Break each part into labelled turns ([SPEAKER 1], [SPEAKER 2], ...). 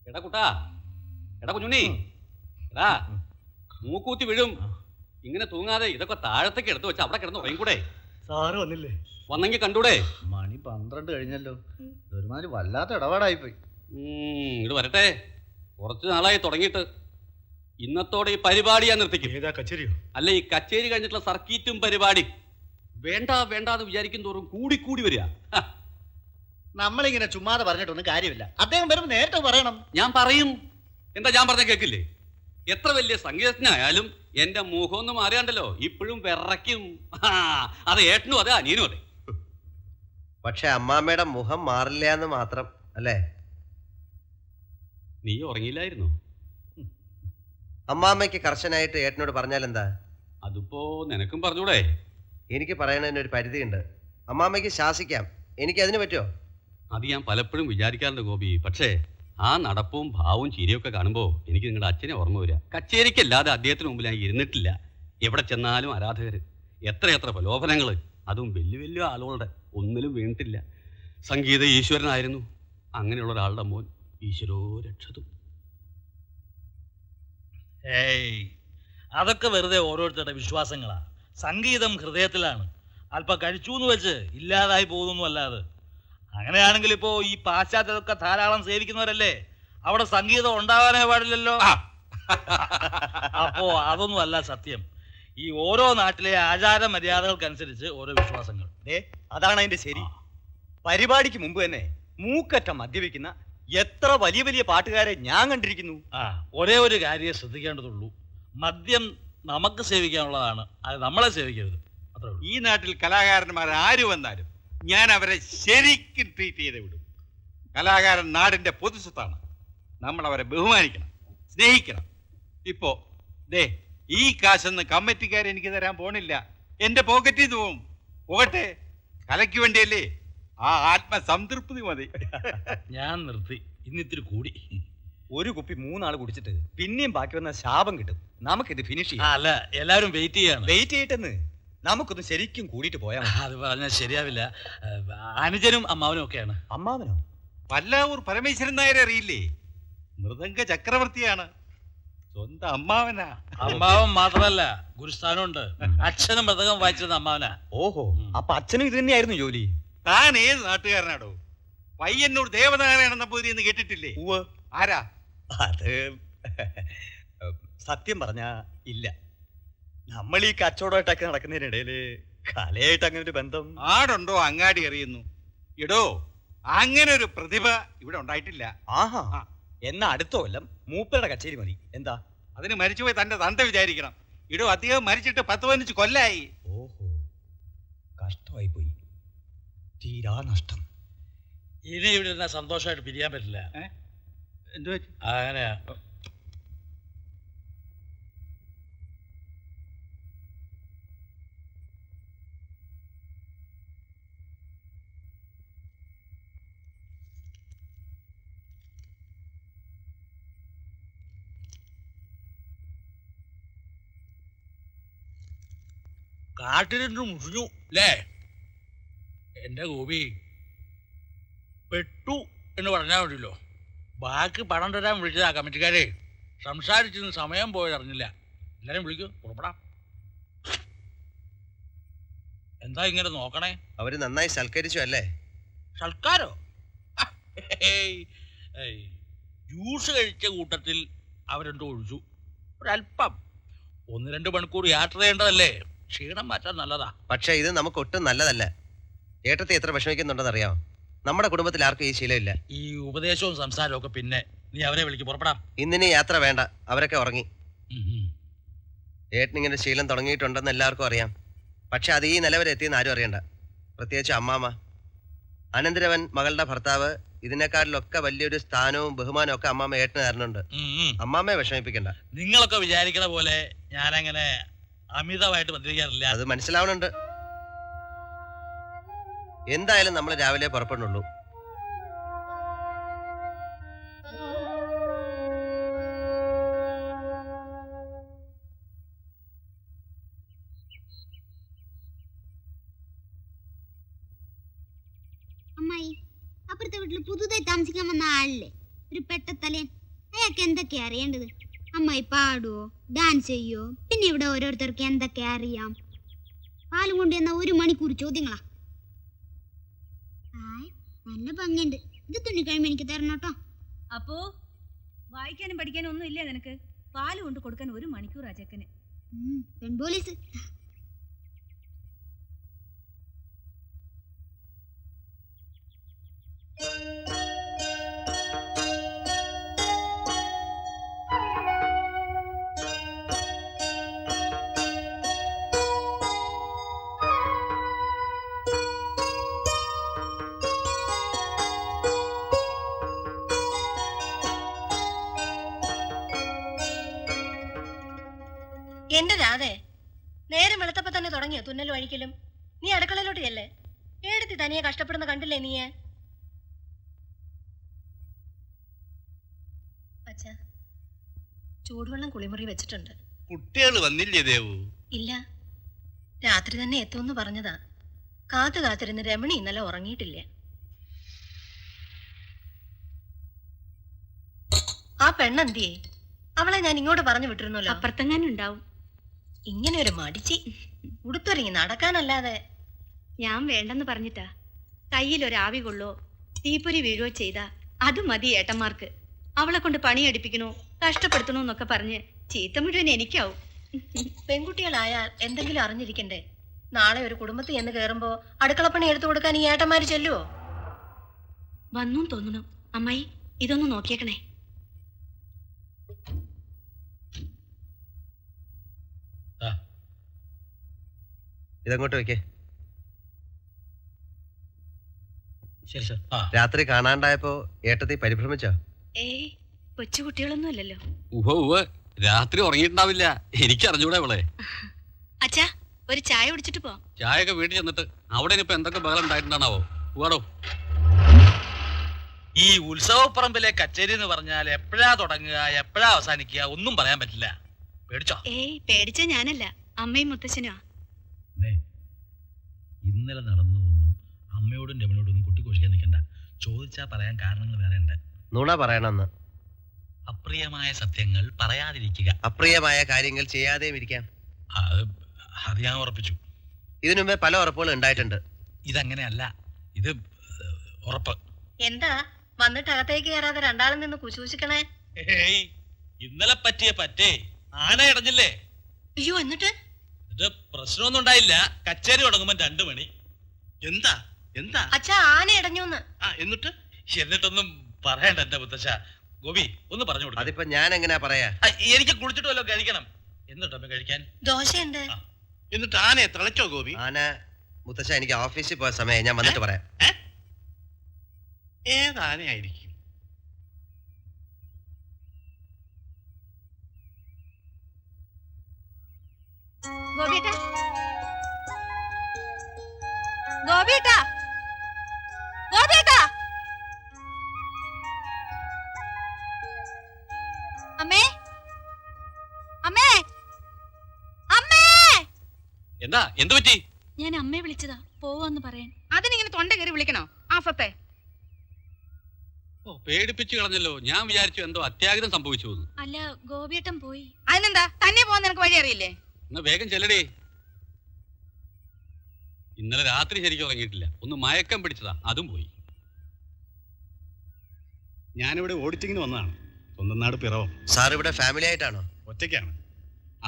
[SPEAKER 1] എടാ കുട്ടാ, എടാ കുഞ്ഞുണ്ണി, എടാ മൂക്കൂത്തി വീഴും. ഇങ്ങനെ തൂങ്ങാതെ ഇതൊക്കെ താഴത്തേക്ക് എടുത്തു വെച്ച് അവിടെ കിടന്ന് ഉറങ്ങിക്കൂടെ?
[SPEAKER 2] സാറ് വന്നില്ലേ?
[SPEAKER 1] വന്നെങ്കിൽ കണ്ടൂടെ?
[SPEAKER 2] മണി 12 കഴിഞ്ഞല്ലോ. ഒരുമാതിരി വല്ലാത്ത ഇടപാടായിപ്പോയി.
[SPEAKER 1] ഇത് വരട്ടെ, കുറച്ച് നാളായി തുടങ്ങിയിട്ട്. ഇന്നത്തോടെ ഈ പരിപാടി ഞാൻ നിർത്തിക്കും.
[SPEAKER 2] ഏതാ കച്ചേരിയോ?
[SPEAKER 1] അല്ല, ഈ കച്ചേരി കഴിഞ്ഞിട്ടുള്ള സർക്കീറ്റും പരിപാടി വേണ്ട വേണ്ടാന്ന് വിചാരിക്കും തോറും കൂടിക്കൂടി വരിക.
[SPEAKER 2] നമ്മളിങ്ങനെ ചുമ്മാതെ പറഞ്ഞിട്ടൊന്നും കാര്യമില്ല. അദ്ദേഹം വരുമ്പോൾ നേരത്തെ പറയണം.
[SPEAKER 1] ഞാൻ പറയും. എന്താ ഞാൻ പറഞ്ഞ കേക്കില്ലേ? എത്ര വലിയ സംഗീതജ്ഞനായാലും എന്റെ മുഖമൊന്നും മാറിയാണ്ടല്ലോ ഇപ്പോഴും വിറയ്ക്കും. അത് ഏട്ടനും അതെ, അനിയനും അതെ.
[SPEAKER 3] പക്ഷെ അമ്മാമ്മയുടെ മുഖം മാറില്ല എന്ന് മാത്രം അല്ലേ?
[SPEAKER 1] നീ ഉറങ്ങിയില്ലായിരുന്നു?
[SPEAKER 3] അമ്മാമ്മയ്ക്ക് കർശനായിട്ട് ഏട്ടനോട് പറഞ്ഞാൽ എന്താ?
[SPEAKER 1] അതിപ്പോ നിനക്കും പറഞ്ഞൂടെ?
[SPEAKER 3] എനിക്ക് പറയണതിന് ഒരു പരിധിയുണ്ട്. അമ്മാമ്മയ്ക്ക് ശാസിക്കാം, എനിക്ക് അതിന് പറ്റുമോ?
[SPEAKER 1] അത് ഞാൻ പലപ്പോഴും വിചാരിക്കാറുണ്ട് ഗോപി. പക്ഷേ ആ നടപ്പും ഭാവവും ചിരിയൊക്കെ കാണുമ്പോൾ എനിക്ക് നിങ്ങളുടെ അച്ഛനെ ഓർമ്മ വരിക. കച്ചേരിക്കല്ലാതെ അദ്ദേഹത്തിന് മുമ്പിൽ ഞാൻ ഇരുന്നിട്ടില്ല. എവിടെ ചെന്നാലും ആരാധകര്, എത്രയെത്ര പ്രലോഭനങ്ങൾ, അതും വലിയ വലിയ ആളുകളുടെ. ഒന്നിലും വീണിട്ടില്ല. സംഗീത ഈശ്വരനായിരുന്നു. അങ്ങനെയുള്ള ഒരാളുടെ മോൻ. ഈശ്വരോ രക്ഷതും.
[SPEAKER 4] അതൊക്കെ വെറുതെ ഓരോരുത്തരുടെ വിശ്വാസങ്ങളാ. സംഗീതം ഹൃദയത്തിലാണ്. അല്പം കഴിച്ചു എന്ന് വെച്ച് ഇല്ലാതായി പോകുന്നു അല്ലാതെ. അങ്ങനെയാണെങ്കിൽ ഇപ്പോ ഈ പാശ്ചാത്യതൊക്കെ ധാരാളം സേവിക്കുന്നവരല്ലേ? അവിടെ സംഗീതം ഉണ്ടാവാനേ പാടില്ലല്ലോ. അപ്പോ അതൊന്നും അല്ല സത്യം. ഈ ഓരോ നാട്ടിലെ ആചാര മര്യാദകൾക്കനുസരിച്ച് ഓരോ വിശ്വാസങ്ങൾ.
[SPEAKER 2] അതാണ് അതിന്റെ ശരി. പരിപാടിക്ക് മുമ്പ് തന്നെ മൂക്കറ്റ മദ്യപിക്കുന്ന എത്ര വലിയ വലിയ പാട്ടുകാരെ ഞാൻ കണ്ടിരിക്കുന്നു.
[SPEAKER 4] ഒരേ ഒരു കാര്യം ശ്രദ്ധിക്കേണ്ടതുള്ളൂ. മദ്യം നമുക്ക് സേവിക്കാനുള്ളതാണ്, അത് നമ്മളെ സേവിക്കരുത്. അത്രേ ഉള്ളൂ.
[SPEAKER 5] ഈ നാട്ടിൽ കലാകാരന്മാർ ആര് വന്നാലും ഞാൻ അവരെ ശരിക്കും ട്രീറ്റ് ചെയ്ത് വിടും. കലാകാരൻ നാടിന്റെ പൊതുസ്വത്താണ്. നമ്മൾ അവരെ ബഹുമാനിക്കണം, സ്നേഹിക്കണം. ഇപ്പോ ദേ ഈ കാശൊന്നും കമ്മിറ്റിക്കാർ എനിക്ക് തരാൻ പോണില്ല. എന്റെ പോക്കറ്റിൽ നിന്ന് പോവും. പോകട്ടെ, കലയ്ക്ക് വേണ്ടിയല്ലേ. ആ ആത്മസംതൃപ്തി മതി.
[SPEAKER 4] ഞാൻ നിർത്തി. ഇന്നിത്തിരി കൂടി.
[SPEAKER 2] ഒരു കുപ്പി 3 ആൾ കുടിച്ചിട്ട് പിന്നെയും ബാക്കി വന്ന ശാപം കിട്ടും. നമുക്കിത് ഫിനിഷ് ചെയ്യാം.
[SPEAKER 4] അല്ല, എല്ലാവരും വെയിറ്റ് ചെയ്യാണ്.
[SPEAKER 2] വെയിറ്റ് ചെയ്തിട്ടെന്ന് നമുക്കൊന്ന് ശരിക്കും കൂടിയിട്ട് പോയാൽ
[SPEAKER 4] അത് പറഞ്ഞാൽ ശരിയാവില്ല. അനുജനും അമ്മാവനും ഒക്കെയാണ്.
[SPEAKER 2] അമ്മാവനോ?
[SPEAKER 5] പല്ലാവൂർ പരമേശ്വരൻ നായരെ അറിയില്ലേ? മൃദംഗ ചക്രവർത്തിയാണ്. സ്വന്തം അമ്മാവനാ.
[SPEAKER 4] അമ്മാവൻ മാത്രമല്ല, ഗുരുസ്ഥാനമുണ്ട്. അച്ഛനും മൃദംഗം വായിച്ചിരുന്ന അമ്മാവനാ.
[SPEAKER 2] ഓഹോ, അപ്പൊ അച്ഛനും ഇത് തന്നെയായിരുന്നു ജോലി.
[SPEAKER 5] താൻ ഏത് നാട്ടുകാരനാടോ? പയ്യന്നൂർ ദേവനാരായണ നമ്പൂതിരി എന്ന് കേട്ടിട്ടില്ലേ? ആരാ
[SPEAKER 2] അത്? സത്യം പറഞ്ഞ ഇല്ല. നമ്മൾ ഈ കച്ചവടമായിട്ടൊക്കെ നടക്കുന്നതിനിടയില് കലയായിട്ട് അങ്ങനെ ഒരു ബന്ധം.
[SPEAKER 5] ആടുണ്ടോ അങ്ങാടി അറിയുന്നു. ഇടോ, അങ്ങനെ ഒരു പ്രതിഭ ഇവിടെ ഉണ്ടായിട്ടില്ല.
[SPEAKER 2] ആഹാ, എന്നാ അടുത്ത കൊല്ലം മൂപ്പരുടെ കച്ചേരി മതി. എന്താ?
[SPEAKER 5] അതിന് മരിച്ചുപോയി തന്റെ തന്ത വിചാരിക്കണം. ഇടോ, അദ്ദേഹം മരിച്ചിട്ട് 10-15 കൊല്ലായി.
[SPEAKER 2] ഓഹോ, കഷ്ടമായി പോയി. തീരാ നഷ്ടം.
[SPEAKER 4] ഇനി ഇവിടെ ഇരുന്ന സന്തോഷമായിട്ട് പിരിയാൻ പറ്റില്ല.
[SPEAKER 5] എന്തു പറ്റി?
[SPEAKER 4] അങ്ങനെയാ. കാട്ടിലിട്ട് മുറിഞ്ഞു അല്ലേ എന്റെ ഗോപി? പെട്ടു എന്ന് പറഞ്ഞാൽ മതിയല്ലോ. ബാക്കി പണം തരാൻ വിളിച്ചതാ കമ്മിറ്റിക്കാരെ. സംസാരിച്ചിരുന്ന് സമയം പോയതറിഞ്ഞില്ല. എല്ലാരും വിളിക്കൂ, പുറപ്പെടാം. എന്താ ഇങ്ങനെ നോക്കണേ?
[SPEAKER 3] അവര് നന്നായി സൽക്കരിച്ചു അല്ലേ?
[SPEAKER 4] സൽക്കാരോ? ജ്യൂസ് കഴിച്ച കൂട്ടത്തിൽ അവരെന്തോ ഒഴിച്ചു. ഒരല്പം. 1-2 മണിക്കൂർ യാത്ര ചെയ്യേണ്ടതല്ലേ? ക്ഷീണം മാറ്റാൻ നല്ലതാ.
[SPEAKER 3] പക്ഷെ ഇത് നമുക്ക് ഒട്ടും നല്ലതല്ല. ഏട്ടത്തെ എത്ര വിഷമിക്കുന്നുണ്ടെന്ന് അറിയാമോ? നമ്മുടെ കുടുംബത്തിൽ ആർക്കും ഈ ശീലമില്ല.
[SPEAKER 4] ഈ ഉപദേശവും സംസാരവും ഒക്കെ പിന്നെ. നീ അവരെ വിളിക്ക്, പുറപ്പെടാം.
[SPEAKER 3] ഇന്നിനി യാത്ര വേണ്ട, അവരൊക്കെ ഉറങ്ങി. ഏട്ടനിങ്ങനെ ശീലം തുടങ്ങിയിട്ടുണ്ടെന്ന് എല്ലാവർക്കും അറിയാം. പക്ഷെ അത് ഈ നിലവരെ എത്തിയെന്ന് ആരും അറിയണ്ട, പ്രത്യേകിച്ച് അമ്മാമ്മ. അനന്തരവൻ മകളുടെ ഭർത്താവ്, ഇതിനെക്കാട്ടിലൊക്കെ വലിയൊരു സ്ഥാനവും ബഹുമാനവും ഒക്കെ അമ്മാമ്മ ഏട്ടന് തരുന്നുണ്ട്. അമ്മാമ്മയെ വിഷമിപ്പിക്കണ്ട.
[SPEAKER 4] നിങ്ങളൊക്കെ വിചാരിക്കണ പോലെ ഞാനങ്ങനെ അമിതമായിട്ട് മദ്യപിക്കാറില്ല.
[SPEAKER 3] അത് മനസ്സിലാവണുണ്ട്. എന്തായാലും നമ്മൾ രാവിലെ പുറപ്പെടുന്നുള്ളൂ.
[SPEAKER 6] അപ്പുറത്തെ വീട്ടിൽ പുതുതായി താമസിക്കാൻ വന്ന ആളില്ലേ, ഒരു പെട്ടത്തലേൻ. അയാൾക്ക് എന്തൊക്കെയാ അറിയേണ്ടത്? അമ്മായി പാടുവോ, ഡാൻസ് ചെയ്യോ, പിന്നെ ഇവിടെ ഓരോരുത്തർക്ക് എന്തൊക്കെ അറിയാം? പാലും കൊണ്ട് എന്ന 1 മണിക്കൂർ ചോദ്യങ്ങളാ. നല്ല ഭംഗിയുണ്ട്. ഇത് തുണി കഴിയുമ്പോ എനിക്ക് തരണം കേട്ടോ.
[SPEAKER 7] അപ്പോ വായിക്കാനും പഠിക്കാനും ഒന്നും ഇല്ലേ നിനക്ക്? പാല് കൊണ്ട് കൊടുക്കാൻ 1 മണിക്കൂറാ ചെക്കന്.
[SPEAKER 6] പെൺപോലീസ്.
[SPEAKER 8] എന്റെ രാധേ, നേരം വെളുത്തപ്പോ തന്നെ തുടങ്ങിയോ തുന്നൽ വഴിക്കലും? നീ അടുക്കളയിലോട്ട് ചെല്ലേ. ഏടത്തി തനിയെ കഷ്ടപ്പെടുന്ന കണ്ടില്ലേ നീ? അച്ഛാ, ചൂടുവെള്ളം കുളിമുറി വെച്ചിട്ടുണ്ട്.
[SPEAKER 5] കുട്ടികൾ വന്നില്ലേ ദേവു?
[SPEAKER 8] ഇല്ല, രാത്രി തന്നെ എത്തുമെന്ന് പറഞ്ഞതാ. കാത്തിരുന്ന് രമണി ഇന്നലെ ഉറങ്ങിയിട്ടില്ല. ആ പെണ്ണെന്തിയേ? അവളെ ഞാൻ ഇങ്ങോട്ട് പറഞ്ഞു വിട്ടിരുന്നല്ലോ.
[SPEAKER 7] അപ്പുറത്തെങ്ങാനും ഉണ്ടാവും.
[SPEAKER 8] ഇങ്ങനെ ഒരു മടിച്ചി ഉടുത്തൊരുങ്ങി നടക്കാനല്ലാതെ.
[SPEAKER 7] ഞാൻ വേണ്ടെന്ന് പറഞ്ഞിട്ടാ. കയ്യിലൊരാവി കൊള്ളോ തീപ്പൊരി വീഴുവോ ചെയ്താ അത് മതി ഏട്ടന്മാർക്ക്. അവളെ കൊണ്ട് പണിയടിപ്പിക്കണോ കഷ്ടപ്പെടുത്തണോ എന്നൊക്കെ പറഞ്ഞ് ചീത്ത മുഴുവൻ എനിക്കാവും.
[SPEAKER 8] പെൺകുട്ടികളായാൽ എന്തെങ്കിലും അറിഞ്ഞിരിക്കണ്ടേ? നാളെ ഒരു കുടുംബത്തിൽ എന്ന് കയറുമ്പോ അടുക്കളപ്പണി എടുത്തു കൊടുക്കാൻ ഈ ഏട്ടന്മാര് ചെല്ലുവോ?
[SPEAKER 7] വന്നും തോന്നണം. അമ്മായി ഇതൊന്ന് നോക്കിയേക്കണേ.
[SPEAKER 3] ഇതങ്ങോട്ട് വെക്കേ.
[SPEAKER 4] ശരി സർ.
[SPEAKER 3] രാത്രി കാണാണ്ടായപ്പോ ഏട്ടത്തി പരിഭ്രമിച്ചോ?
[SPEAKER 7] ഏയ്, കൊച്ചുകുട്ടികളൊന്നും അല്ലല്ലോ.
[SPEAKER 1] ഉവ്വ് രാത്രി ഉറങ്ങിയിട്ടുണ്ടാവില്ല. എനിക്കറിഞ്ഞൂടെ അവളെ.
[SPEAKER 7] അച്ഛാ, ഒരു ചായ കുടിച്ചിട്ട് പോ.
[SPEAKER 1] ചായയൊക്കെ വീട്ടിൽ ചെന്നിട്ട് അവിടെ ഇനിയിപ്പോ എന്തൊക്കെ ബഹളം ഉണ്ടായിട്ടുണ്ടാവോ? പോവാടോ.
[SPEAKER 4] ഈ ഉത്സവപ്പറമ്പിലെ കച്ചേരി എന്ന് പറഞ്ഞാൽ എപ്പോഴാ തുടങ്ങുക എപ്പോഴാ അവസാനിക്കുക ഒന്നും പറയാൻ പറ്റില്ല. പേടിച്ചോ?
[SPEAKER 7] ഏയ്, പേടിച്ച ഞാനല്ല, അമ്മയും മുത്തശ്ശനുമാ.
[SPEAKER 4] ഇന്നലെ നടന്നതൊന്നും അമ്മയോടും രമണോടൊന്നും കുട്ടിക്കൊഴിക്കാൻ നിൽക്കണ്ട. ചോദിച്ചാ പറയാൻ കാരണങ്ങൾ വേറെ ഉണ്ട്.
[SPEAKER 3] നുണ പറയണമെന്ന്.
[SPEAKER 4] അപ്രിയമായ സത്യങ്ങൾ പറയാതിരിക്കുക.
[SPEAKER 3] അപ്രിയമായ കാര്യങ്ങൾ ചെയ്യാതെയും ഇരിക്കാം.
[SPEAKER 4] അത് ഞാൻ ഉറപ്പിച്ചു.
[SPEAKER 3] ഇതിനു മുമ്പേ പല ഉറപ്പുകളും ഉണ്ടായിട്ടുണ്ട്.
[SPEAKER 4] ഇതങ്ങനെയല്ല, ഇത് ഉറപ്പ്.
[SPEAKER 8] എന്താ വന്നിട്ട് അകത്തേക്ക് കയറാതെ രണ്ടാളിൽ നിന്ന് കുശൂശിക്കണേ?
[SPEAKER 4] ഏയ്, ഇന്നലെ പറ്റേ ആന ഇടഞ്ഞില്ലേ?
[SPEAKER 8] അയ്യോ, എന്നിട്ട്
[SPEAKER 4] പ്രശ്നമൊന്നും ഉണ്ടായില്ല. കച്ചേരി തുടങ്ങുമ്പോ 2 മണി.
[SPEAKER 5] എന്താ എന്താ
[SPEAKER 8] അച്ഛാ, ആന ഇടഞ്ഞൂന്ന്.
[SPEAKER 4] എന്നിട്ടൊന്നും പറയണ്ട എന്റെ മുത്തശ്ശ. ഗോപി ഒന്ന് പറഞ്ഞു കൊടുക്കും.
[SPEAKER 3] അതിപ്പോ ഞാൻ എങ്ങനെയാ പറയാ?
[SPEAKER 4] എനിക്ക് കുളിച്ചിട്ട് വല്ലോ കഴിക്കണം. എന്നിട്ടോ കഴിക്കാൻ?
[SPEAKER 8] ദോശയുണ്ട്.
[SPEAKER 5] എന്നിട്ട് ആനയെ തിളച്ചോ ഗോപി?
[SPEAKER 3] ആന മുത്തശ്ശ, എനിക്ക് ഓഫീസിൽ പോയ സമയം ഞാൻ വന്നിട്ട് പറയാം.
[SPEAKER 5] ഏതാനയായിരിക്കും?
[SPEAKER 7] ഗോപിയേട്ടാ, ഗോപിയേട്ടാ, ഗോപിയേട്ടാ. അമ്മേ, അമ്മേ, അമ്മേ.
[SPEAKER 1] എന്താ? എന്ത് പറ്റി?
[SPEAKER 7] ഞാൻ അമ്മയെ വിളിച്ചതാ പോവാന്ന് പറയാൻ.
[SPEAKER 9] അതിനിങ്ങനെ തൊണ്ട കയറി വിളിക്കണോ ആഫത്തെ?
[SPEAKER 1] ഓ, പേടിപ്പിച്ചു കളഞ്ഞല്ലോ. ഞാൻ വിചാരിച്ചു എന്തോ അത്യാഗ്രഹം സംഭവിച്ചു.
[SPEAKER 7] അല്ല, ഗോപിയേട്ടൻ പോയി.
[SPEAKER 9] അതിനെന്താ, തന്നെ പോവാൻ നിനക്ക് വഴി അറിയില്ലേ?
[SPEAKER 1] എന്നാ വേഗം ചെല്ലടേ. ഇന്നലെ രാത്രി ശരിക്കും ഉറങ്ങിയിട്ടില്ല. ഒന്ന് മയക്കം പിടിച്ചതാ, അതും പോയി.
[SPEAKER 10] ഞാനിവിടെ ഓഡിറ്റിങ്ങിന് വന്നതാണ്. സ്വന്തം നാട് പിറവം.
[SPEAKER 3] സാർ ഇവിടെ ഫാമിലി ആയിട്ടാണോ?
[SPEAKER 10] ഒറ്റയ്ക്കാണ്.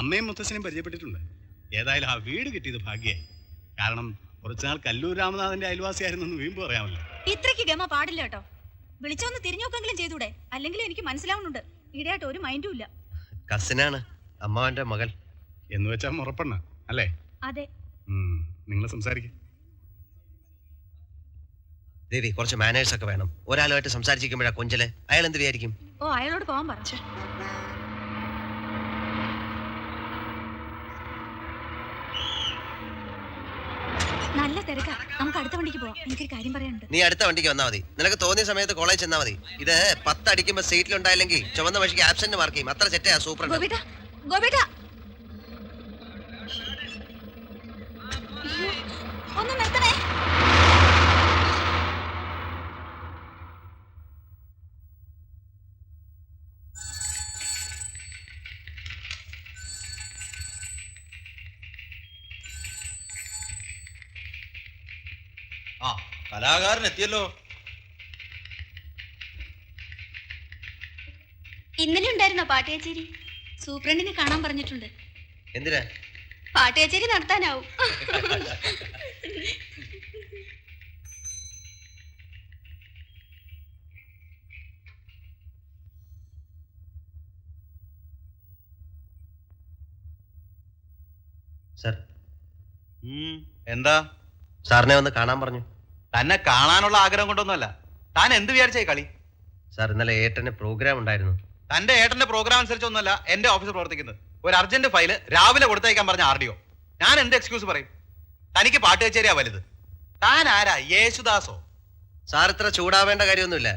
[SPEAKER 10] അമ്മയും മുത്തശ്ശനെയും പരിചയപ്പെട്ടിട്ടുണ്ട്. ഏതായാലും ആ വീട് കിട്ടിയത് ഭാഗ്യമായി. കാരണം കുറച്ചുനാൾ കല്ലൂർ രാമനാഥന്റെ അയൽവാസിയായിരുന്നെന്ന് വീമ്പ് പറയാമല്ലോ.
[SPEAKER 7] ഇത്രയ്ക്ക് ഗമ പാടില്ല കേട്ടോ. വിളിച്ചൊന്ന് തിരിഞ്ഞു നോക്കെങ്കിലും ചെയ്തൂടെ? അല്ലെങ്കിൽ എനിക്ക് മനസ്സിലാവുന്നുണ്ട് ഇടയായിട്ട് ഒരു മൈൻഡും ഇല്ല.
[SPEAKER 3] കസിനാണ്, അമ്മാവന്റെ മകൾ.
[SPEAKER 10] എന്ന് വെച്ചാൽ മുറപ്പെണ്ണ അല്ലേ?
[SPEAKER 7] അതെ.
[SPEAKER 10] നിങ്ങൾ സംസാരിക്കും.
[SPEAKER 3] ദേവി, കുറച്ച് മാനേഴ്സ് ഒക്കെ വേണം. ഒരാളുമായിട്ട് സംസാരിച്ചിരിക്കുമ്പോഴാ കൊഞ്ചല്. അയാൾ എന്ത് വിചാരിക്കും?
[SPEAKER 7] ഓ, അയാളോട് പോവാൻ പറഞ്ഞു. നല്ല തിരക്കാ, നമുക്ക് അടുത്ത വണ്ടിക്ക് പോവാം. എനിക്കൊരു കാര്യം പറയാനുണ്ട്.
[SPEAKER 3] നീ അടുത്ത വണ്ടിക്ക് വന്നാൽ മതി. നിനക്ക് തോന്നിയ സമയത്ത് കോളേജ് ചെന്നാൽ മതി. ഇത് 10 അടിക്കുമ്പോ സീറ്റിൽ ഉണ്ടായില്ലെങ്കിൽ ചുവന്ന വഴിക്ക് ആബ്സെന്റ് മാർക്ക് ചെയ്യും. അത്ര സെറ്റാ സൂപ്പർ.
[SPEAKER 7] ഗോപിയേട്ടാ, ഗോപിയേട്ടാ, ഒന്ന് നിർത്തണേ.
[SPEAKER 2] ആ കലാകാരൻ എത്തിയല്ലോ.
[SPEAKER 7] ഇന്നലെ ഉണ്ടായിരുന്നോ പാട്ടുകച്ചേരി? സൂപ്രണ്ടിനെ കാണാൻ പറഞ്ഞിട്ടുണ്ട്.
[SPEAKER 3] എന്തിനാ?
[SPEAKER 7] പാട്ടുകച്ചേരി നടത്താനാവും.
[SPEAKER 3] സാർ,
[SPEAKER 2] എന്താ?
[SPEAKER 3] സാറിനെ ഒന്ന് കാണാൻ പറഞ്ഞു.
[SPEAKER 2] തന്നെ കാണാനുള്ള ആഗ്രഹം കൊണ്ടൊന്നുമല്ല. താൻ എന്ത് വിചാരിച്ചായി കളി?
[SPEAKER 3] സാർ, ഇന്നലെ ഏട്ടന് പ്രോഗ്രാം ഉണ്ടായിരുന്നു.
[SPEAKER 2] തന്റെ ഏട്ടന്റെ പ്രോഗ്രാം അനുസരിച്ചൊന്നുമല്ല എന്റെ ഓഫീസിൽ പ്രവർത്തിക്കുന്നത്. ഒരു അർജന്റ് ഫയല് രാവിലെ കൊടുത്തയക്കാൻ പറഞ്ഞ RDO. ഞാൻ എന്ത് എക്സ്ക്യൂസ് പറയും? തനിക്ക് പാട്ട് കച്ചേരിയാ വലുത്. താൻ ആരാ, യേശുദാസോ?
[SPEAKER 3] സാർ ഇത്ര ചൂടാവേണ്ട കാര്യമൊന്നുമില്ല.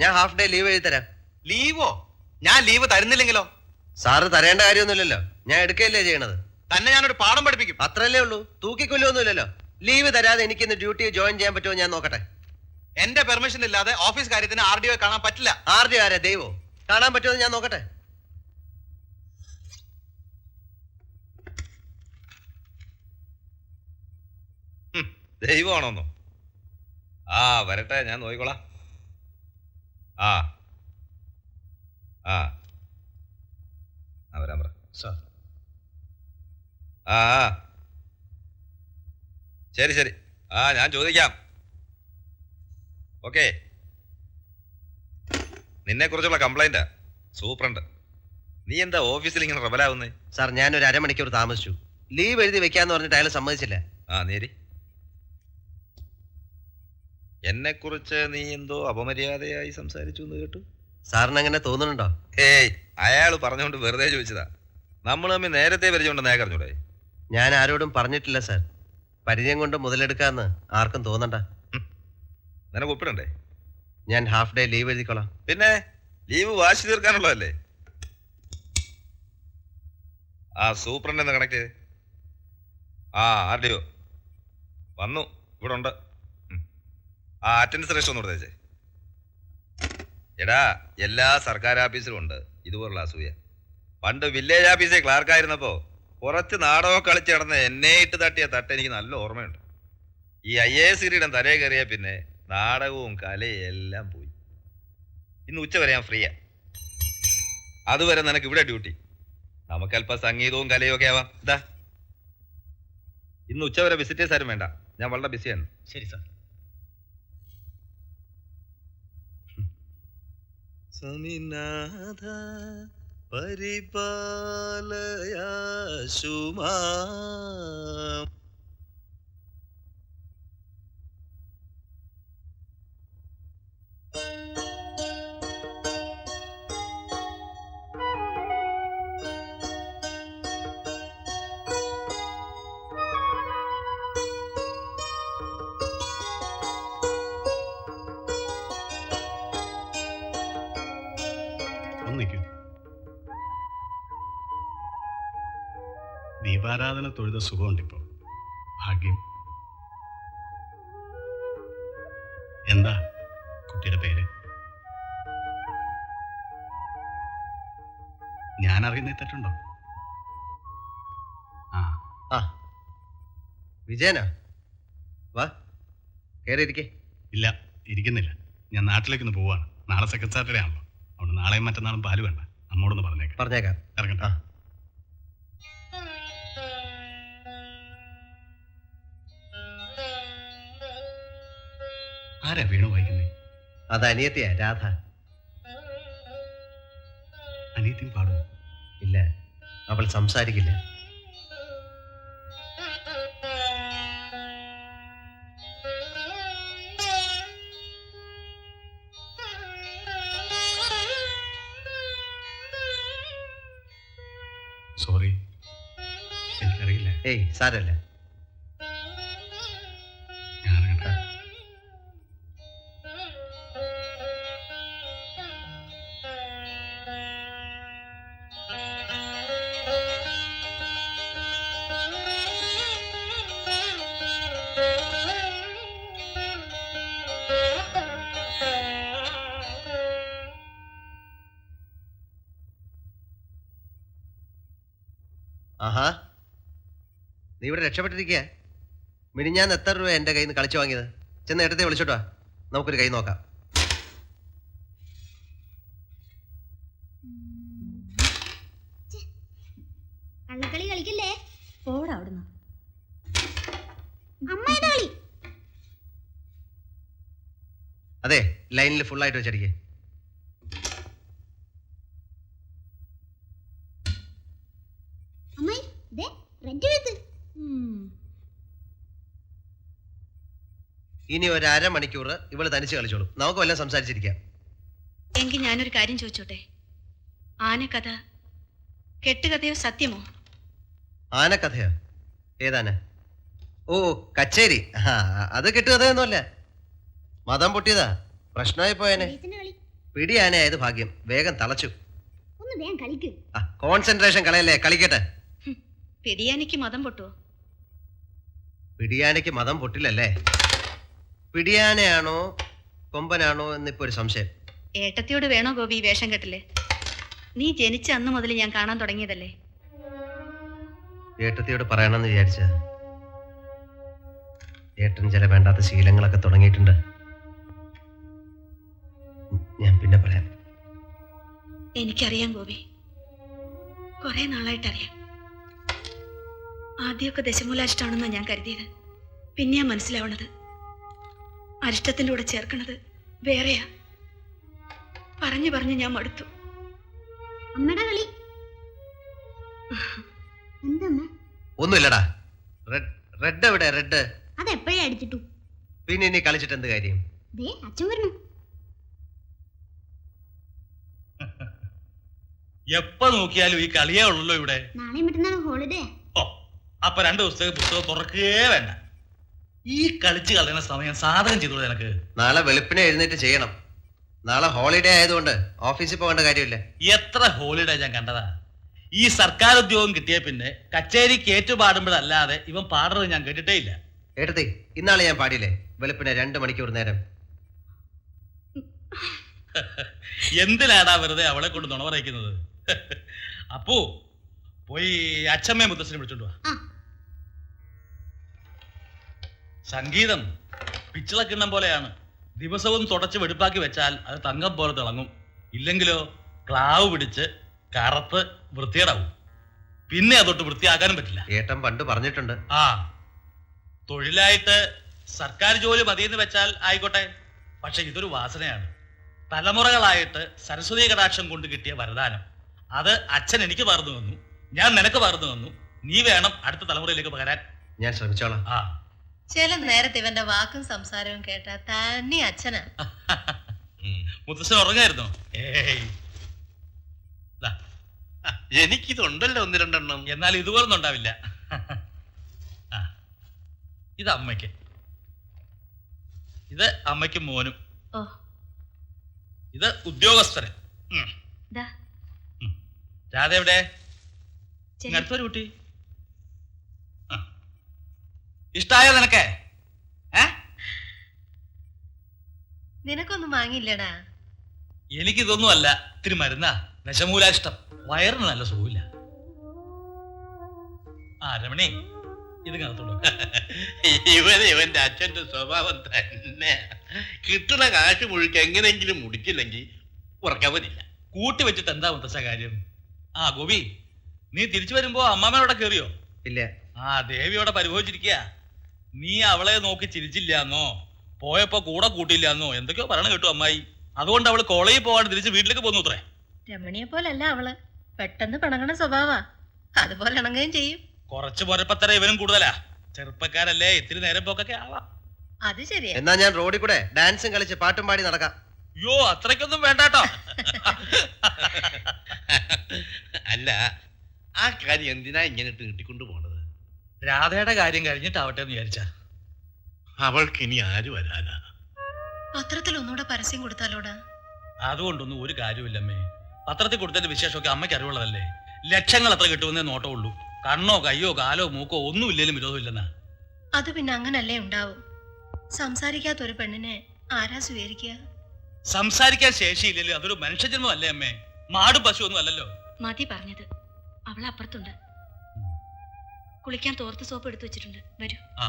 [SPEAKER 3] ഞാൻ ഹാഫ് ഡേ ലീവ് എഴുതി തരാം.
[SPEAKER 2] ലീവോ? ഞാൻ ലീവ് തരുന്നില്ലെങ്കിലോ?
[SPEAKER 3] സാറ് തരേണ്ട കാര്യമൊന്നുമില്ലല്ലോ, ഞാൻ എടുക്കുകയല്ലേ ചെയ്യണത്.
[SPEAKER 2] തന്നെ ഞാനൊരു പാഠം പഠിപ്പിക്കും.
[SPEAKER 3] അത്രല്ലേ ഉള്ളൂ, തൂക്കിക്കൊല്ലൊന്നുമില്ലല്ലോ. ലീവ് തരാതെ എനിക്കിന്ന് ഡ്യൂട്ടി ജോയിൻ ചെയ്യാൻ പറ്റുമോ ഞാൻ നോക്കട്ടെ.
[SPEAKER 2] എന്റെ പെർമിഷൻ ഇല്ലാതെ ഓഫീസ് കാര്യത്തിന് RDO കാണാൻ പറ്റില്ല.
[SPEAKER 3] RDO ആരാ, ദൈവോ? കാണാൻ പറ്റുമോ ഞാൻ നോക്കട്ടെ.
[SPEAKER 11] ദൈവമാണോന്നോ? ആ വരട്ടെ, ഞാൻ നോക്കിക്കോളാം. ആ ആ വരാൻ പറ
[SPEAKER 10] സാർ.
[SPEAKER 11] ആ ശരി ശരി. ഞാൻ ചോദിക്കാം. ഓക്കെ. നിന്നെ കുറിച്ചുള്ള കംപ്ലൈന്റാ സൂപ്രണ്ട്. നീ എന്താ ഓഫീസിൽ ഇങ്ങനെ റബലാവുന്നേ?
[SPEAKER 3] സാർ, ഞാനൊരു അരമണിക്കൂർ താമസിച്ചു. ലീവ് എഴുതി വെക്കാന്ന് പറഞ്ഞിട്ട് അയാൾ സമ്മതിച്ചില്ല.
[SPEAKER 11] നേരി. എന്നെ കുറിച്ച് നീ എന്തോ അപമര്യാദയായി സംസാരിച്ചു എന്ന് കേട്ടു.
[SPEAKER 3] സാറിന് അങ്ങനെ തോന്നുന്നുണ്ടോ?
[SPEAKER 11] ഏയ്, അയാൾ പറഞ്ഞുകൊണ്ട് വെറുതെ ചോദിച്ചതാ. നമ്മൾ തമ്മിൽ നേരത്തെ പരിചയമുണ്ടെന്ന് അയാൾ അറിഞ്ഞൂടെ?
[SPEAKER 3] ഞാൻ ആരോടും പറഞ്ഞിട്ടില്ല സാർ. പരിചയം കൊണ്ട് മുതലെടുക്കാന്ന് ആർക്കും തോന്നണ്ട.
[SPEAKER 11] നിനക്ക് ഒപ്പിടണ്ടേ?
[SPEAKER 3] ഞാൻ ഹാഫ് ഡേ ലീവ് എഴുതിക്കോളാം.
[SPEAKER 11] പിന്നെ ലീവ് വാശി തീർക്കാനുള്ളതല്ലേ? സൂപ്രണ്ട് എന്ന് കണക്ട് ചെയ്ത്. RDO വന്നു, ഇവിടെ ഉണ്ട്. അറ്റൻഡൻസ് രജിസ്റ്റർ ഒന്ന് കൊടുത്തേച്ചേ. എടാ, എല്ലാ സർക്കാർ ഓഫീസിലും ഉണ്ട് ഇതുപോലുള്ള അസൂയ. പണ്ട് വില്ലേജ് ഓഫീസിൽ ക്ലാർക്കായിരുന്നപ്പോ കുറച്ച് നാടകം കളിച്ച് നടന്ന് എന്നെ ഇട്ട് തട്ടിയ തട്ട് എനിക്ക് നല്ല ഓർമ്മയുണ്ട്. ഈ IAS കിരീടം തലേ കയറിയ പിന്നെ നാടകവും കലയും എല്ലാം പോയി. ഇന്ന് ഉച്ചവരെ ഞാൻ ഫ്രീയാ. അതുവരെ നിനക്ക് ഇവിടെ ഡ്യൂട്ടി. നമുക്കല്പം സംഗീതവും കലയും ഒക്കെ ആവാം. ഇതാ, ഇന്ന് ഉച്ചവരെ വിസിറ്റേഴ്സ് ആരും വേണ്ട, ഞാൻ വളരെ ബിസിയാണ്.
[SPEAKER 10] ശരി സാർ.
[SPEAKER 11] സമിനാഥ പരിപാലയാശുമാ.
[SPEAKER 10] ഒന്നിക്കൂ. ദീപാരാധന തൊഴുത സുഖമുണ്ടിപ്പോ. ഭാഗ്യം. എന്താ കുട്ടിയുടെ പേര്? ഞാൻ അറിയുന്ന തെറ്റുണ്ടോ?
[SPEAKER 3] വിജയനാ, വാ കയറിയിരിക്കേ.
[SPEAKER 10] ഇല്ല, ഇരിക്കുന്നില്ല. ഞാൻ നാട്ടിലേക്കൊന്ന് പോവാണ്. നാളെ സെക്കൻഡ് സാറ്റർഡേ ആണല്ലോ. അവിടെ നാളെയും മറ്റന്നാളും പാല് വേണ്ട. അമ്മോടൊന്ന് പറഞ്ഞേക്കാം. ഇറങ്ങട്ടെ. ആരാ വീണു വായിക്കുന്നേ?
[SPEAKER 3] അത് അനിയത്തിയാ, രാധ.
[SPEAKER 10] അനിയത്തിയും പാടുമോ?
[SPEAKER 3] ഇല്ല, അവൾ സംസാരിക്കില്ല.
[SPEAKER 10] സോറി, എനിക്കറിയില്ല.
[SPEAKER 3] ഏയ് സാരല്ല.
[SPEAKER 10] ഞാനങ്ങട്ടെ.
[SPEAKER 3] ആഹാ, നീ ഇവിടെ രക്ഷപ്പെട്ടിരിക്കുക. മിനിഞ്ഞാന്ന് എത്ര രൂപ എൻ്റെ കയ്യിൽ നിന്ന് കളിച്ചു വാങ്ങിയത്? ചെന്ന് ഏട്ടത്തെ വിളിച്ചോട്ടോ, നമുക്കൊരു കൈ നോക്കാം.
[SPEAKER 6] കള്ളക്കളി കളിക്കല്ലേ?
[SPEAKER 7] പോടാ അവിടുന്ന്.
[SPEAKER 6] അമ്മയുടെ കളി.
[SPEAKER 3] അതെ, ലൈനിൽ ഫുള്ളായിട്ട് വെച്ചടിക്കേ.
[SPEAKER 6] അമ്മായി ദേ റെഡ് വെത്ത്.
[SPEAKER 3] ഇനി ഒരു അരമണിക്കൂർ ഇവള് തനിച്ച് കളിച്ചോളും. നമുക്ക് വല്ലതും സംസാരിച്ചിരിക്കാം.
[SPEAKER 7] എങ്കിൽ ഞാനൊരു കാര്യം ചോദിച്ചോട്ടെ? ആനക്കഥ കെട്ടുകഥയോ സത്യമോ?
[SPEAKER 3] ആനക്കഥയോ? ഏതാന? ഓ, കച്ചേരി. അത് കിട്ടുകഥയൊന്നുമല്ല. മതം പൊട്ടിയതാ, പ്രശ്നമായി പോയനെ.
[SPEAKER 6] പോലീസിന്റെ കളി.
[SPEAKER 3] പിടിയാനയായത് ഭാഗ്യം, വേഗം തളച്ചു.
[SPEAKER 6] ഒന്ന് വേഗം കളിക്ക്.
[SPEAKER 3] കോൺസെൻട്രേഷൻ കളയല്ലേ, കളിക്കട്ടെ.
[SPEAKER 7] പിടിയാനയ്ക്ക് മതം പൊട്ടുവോ?
[SPEAKER 3] പിടിയാനയ്ക്ക് മതം പൊട്ടില്ലല്ലേ? പിടിയാനയാണോ കൊമ്പനാണോ എന്നിപ്പോ ഒരു സംശയം.
[SPEAKER 7] ഏട്ടത്തിയോട് വേണോ ഗോപി ഈ വേഷം കെട്ടില്ലേ? നീ ജനിച്ച അന്ന് മുതൽ ഞാൻ കാണാൻ തുടങ്ങിയതല്ലേ.
[SPEAKER 3] ഏട്ടത്തിയോട് പറയണമെന്ന് വിചാരിച്ച ഏട്ടൻ ചില വേണ്ടാത്ത ശീലങ്ങളൊക്കെ തുടങ്ങിയിട്ടുണ്ട്. ഞാൻ പിന്നെ പറയാം.
[SPEAKER 7] എനിക്കറിയാം ഗോപി, കുറെ നാളായിട്ടറിയാം. ആദ്യമൊക്കെ ദശമൂലാഷ്ടമാണെന്നാണ് ഞാൻ കരുതിയത്. പിന്നെയാ മനസ്സിലാവണത് അരിഷ്ടത്തിന്റെ കൂടെ ചേർക്കണത് വേറെയാ. പറഞ്ഞു പറഞ്ഞു ഞാൻ മടുത്തു.
[SPEAKER 6] അമ്മയുടെ കളി. എന്തമ്മ?
[SPEAKER 3] ഒന്നുമില്ലടാ. റെഡ് എവിടെ? റെഡ്
[SPEAKER 6] അതെപ്പോഴേ അടിച്ചിട്ടു.
[SPEAKER 3] പിന്നെ ഇനി കളിച്ചിട്ട് എന്ത് കാര്യം?
[SPEAKER 6] ദേ അച്ഛൻ വരണു.
[SPEAKER 4] എപ്പോ നോക്കിയാലും ഈ കളിയേ ഉള്ളല്ലോ ഇവിടെ.
[SPEAKER 6] നാളെയും മറ്റന്നാളും ഹോളിഡേ.
[SPEAKER 4] ഓ, അപ്പൊ 2 ദിവസത്തേക്ക് പുസ്തകം തുറക്കുകയേ വേണ്ട. ഈ കളിച്ച് കളയുന്ന സമയം സാധകം ചെയ്തോളൂ എനക്ക്.
[SPEAKER 3] നാളെ വെളുപ്പിനെ എഴുന്നേറ്റ് ചെയ്യണം. നാളെ ഹോളിഡേ ആയതുകൊണ്ട് ഓഫീസിൽ പോകേണ്ട കാര്യമില്ല.
[SPEAKER 4] എത്ര ഹോളിഡേ ഞാൻ കണ്ടതാ. ഈ സർക്കാർ ഉദ്യോഗം കിട്ടിയ പിന്നെ കച്ചേരി കേറ്റുപാടുമ്പോഴല്ലാതെ ഇവൻ പാടുന്നത് ഞാൻ കേട്ടിട്ടേ ഇല്ല.
[SPEAKER 3] ഏട്ടത്തി, ഇന്നാളെ ഞാൻ പാടിയില്ലേ വെളുപ്പിനെ 2 മണിക്കൂർ നേരം.
[SPEAKER 4] എന്തിനാടാ വെറുതെ അവളെ കൊണ്ട് നുണ പറയിക്കുന്നത്? അപ്പോ പോയി അച്ഛമ്മയെ മുത്തശ്ശനെ വിളിച്ചോണ്ട് വാ. സംഗീതം പിച്ചളക്കിണ്ണം പോലെയാണ്. ദിവസവും തുടച്ച് വെടുപ്പാക്കി വെച്ചാൽ അത് തങ്കം പോലെ തിളങ്ങും. ഇല്ലെങ്കിലോ ക്ലാവ് പിടിച്ച് കറുത്ത് വൃത്തികേടാവും. പിന്നെ അതൊട്ട് വൃത്തിയാക്കാനും പറ്റില്ല.
[SPEAKER 3] ഏട്ടൻ പണ്ട് പറഞ്ഞിട്ടുണ്ട്.
[SPEAKER 4] ആ, തൊഴിലായിട്ട് സർക്കാർ ജോലി മതിയെന്ന് വെച്ചാൽ ആയിക്കോട്ടെ. പക്ഷെ ഇതൊരു വാസനയാണ്. തലമുറകളായിട്ട് സരസ്വതി കടാക്ഷം കൊണ്ട് കിട്ടിയ വരദാനം. അത് അച്ഛൻ എനിക്ക് പകർന്നു തന്നു, ഞാൻ നിനക്ക് പകർന്നു തന്നു. നീ വേണം അടുത്ത തലമുറയിലേക്ക് പകരാൻ.
[SPEAKER 3] ഞാൻ ശ്രമിച്ചോളാം.
[SPEAKER 4] ആ,
[SPEAKER 8] ചില നേരത്തെ ഇവന്റെ വാക്കും സംസാരവും കേട്ടാ തന്നെ അച്ഛനാ.
[SPEAKER 4] മുത്തശ്ശൻ ഉറങ്ങായിരുന്നോ? ഏയ്,
[SPEAKER 10] എനിക്കിതുണ്ടല്ലോ 1-2
[SPEAKER 4] എന്നാൽ ഇതുപോലൊന്നും ഉണ്ടാവില്ല. ഇത് അമ്മയ്ക്ക്, ഇത് അമ്മയ്ക്കും മോനും,
[SPEAKER 7] ഓ,
[SPEAKER 4] ഇത് ഉദ്യോഗസ്ഥന്.
[SPEAKER 7] ദാ,
[SPEAKER 4] രാധ എവിടെ?
[SPEAKER 7] ചെല്ലി.
[SPEAKER 4] അടുത്തൊരു കുട്ടി. ഇഷ്ടായോ നിനക്ക്?
[SPEAKER 8] നിനക്കൊന്നും വാങ്ങിയില്ലടാ.
[SPEAKER 4] എനിക്കിതൊന്നും അല്ല, ഇത്തിരി മരുന്നാ, ദശമൂലാഷ്ടം. വയറിന് നല്ല സുഖമില്ല. ആ രമണി, ഇത് കണത്തോളൂ.
[SPEAKER 10] ഇവന്റെ അച്ഛന്റെ സ്വഭാവം തന്നെ. കിട്ടുന്ന കാശ് മുഴുക്ക് എങ്ങനെങ്കിലും മുടിച്ചില്ലെങ്കിൽ ഉറക്കാൻ പറ്റില്ല.
[SPEAKER 4] കൂട്ടി വെച്ചിട്ട് എന്താ മുത്തശ്ശ കാര്യം? ആ ഗോപി, നീ തിരിച്ചു വരുമ്പോ അമ്മാമ്മയോടെ കേറിയോ?
[SPEAKER 3] ഇല്ല.
[SPEAKER 4] ആ ദേവിയോടെ പരിഭവിച്ചിരിക്കുക. നീ അവളെ നോക്കി ചിരിച്ചില്ലാന്നോ, പോയപ്പോ കൂടെ കൂട്ടിയില്ലാന്നോ എന്തൊക്കെയോ പറയണ കേട്ടു അമ്മായി. അതുകൊണ്ട് അവള് കോളേജിൽ പോവാണ്ട് തിരിച്ച് വീട്ടിലേക്ക് പോന്നു അത്രേ.
[SPEAKER 8] രമണിയെ പോലല്ല അവള്. പെട്ടെന്ന് പിണങ്ങണ സ്വഭാവാ. അതുപോലെ ഇണങ്ങുകയും ചെയ്യും.
[SPEAKER 4] കുറച്ച് പോരപ്പത്തര ഇവനും കൂടുതലാ. ചെറുപ്പക്കാരല്ലേ, ഇത്തിരി നേരം പോക്കൊക്കെ ആവാം.
[SPEAKER 8] അത് ശരിയാ.
[SPEAKER 3] എന്നാ ഞാൻ റോഡിൽ കൂടെ ഡാൻസും കളിച്ച് പാട്ടും പാടി നടക്കാം.
[SPEAKER 4] അയ്യോ, അത്രയ്ക്കൊന്നും വേണ്ടാട്ടോ.
[SPEAKER 10] അല്ല, ആ കാര്യം എന്തിനാ ഇങ്ങനെ നീട്ടിക്കൊണ്ടു പോണത്?
[SPEAKER 4] രാധയുടെ കാര്യം കഴിഞ്ഞിട്ടാവട്ടെ എന്ന് വിചാരിച്ച.
[SPEAKER 10] അവൾക്ക് ഇനി ആര് വരാനാ?
[SPEAKER 8] പത്രത്തിൽ ഒന്നുകൂടെ പരസ്യം കൊടുത്താലോടാ?
[SPEAKER 4] അതുകൊണ്ടൊന്നും ഒരു കാര്യമില്ലമ്മേ. പത്രത്തിൽ കൊടുത്തതിന്റെ വിശേഷമൊക്കെ അമ്മയ്ക്ക് അറിവുള്ളതല്ലേ. ലക്ഷങ്ങൾ എത്ര കിട്ടുമെന്നേ നോട്ടമുള്ളൂ. കണ്ണോ കയ്യോ കാലോ മൂക്കോ ഒന്നും ഇല്ലേലും വിരോധമില്ലെന്നാ.
[SPEAKER 8] അത് പിന്നെ അങ്ങനല്ലേ ഉണ്ടാവും. സംസാരിക്കാത്ത ഒരു പെണ്ണിനെ ആരാ സ്വീകരിക്കുക?
[SPEAKER 4] സംസാരിക്കാൻ ശേഷിയില്ലല്ലോ, അതൊരു മനുഷ്യജന്മം അല്ലേ അമ്മേ, മാടും പശു ഒന്നും അല്ലല്ലോ.
[SPEAKER 7] മതി പറഞ്ഞത്. അവൾ അപ്പുറത്തുണ്ട്. കുളിക്കാൻ തോർത്ത് സോപ്പ് എടുത്തു വെച്ചിട്ടുണ്ട്. വരൂ.
[SPEAKER 4] ആ